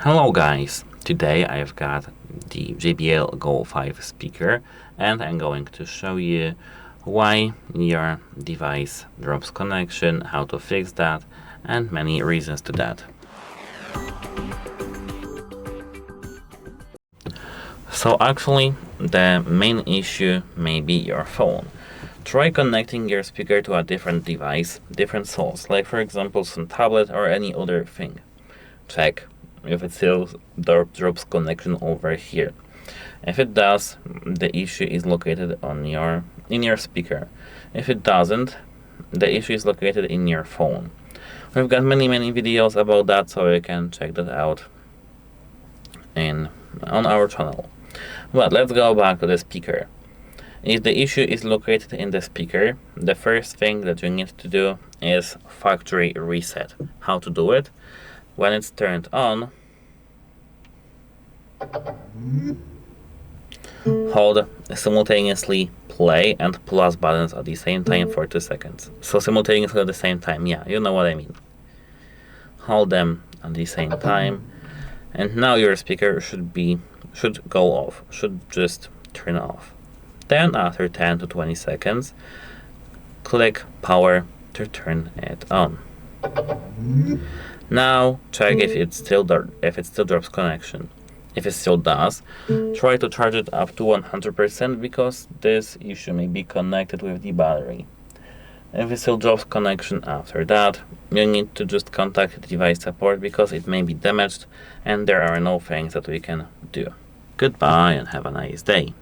Hello guys, today I've got the JBL Go 5 speaker and I'm going to show you why your device drops connection, how to fix that, and many reasons to that. So actually the main issue may be your phone. Try connecting your speaker to a different device, different source, like for example some tablet or any other thing. Check if it still drops connection over here. If it does, the issue is located in your speaker. If it doesn't, the issue is located in your phone. We've got many videos about that, so you can check that out on our channel. But let's go back to the speaker. If the issue is located in the speaker, the first thing that you need to do is factory reset. How to do it? When it's turned on, hold simultaneously play and plus buttons at the same time for 2 seconds. So simultaneously at the same time, yeah, you know what I mean. Hold them at the same time, and now your speaker should go off, should just turn off. Then after 10 to 20 seconds, click power to turn it on. Now check if it still drops connection. If it still does, try to charge it up to 100% because this issue may be connected with the battery. If it still drops connection after that, you need to just contact device support because it may be damaged and there are no things that we can do. Goodbye and have a nice day.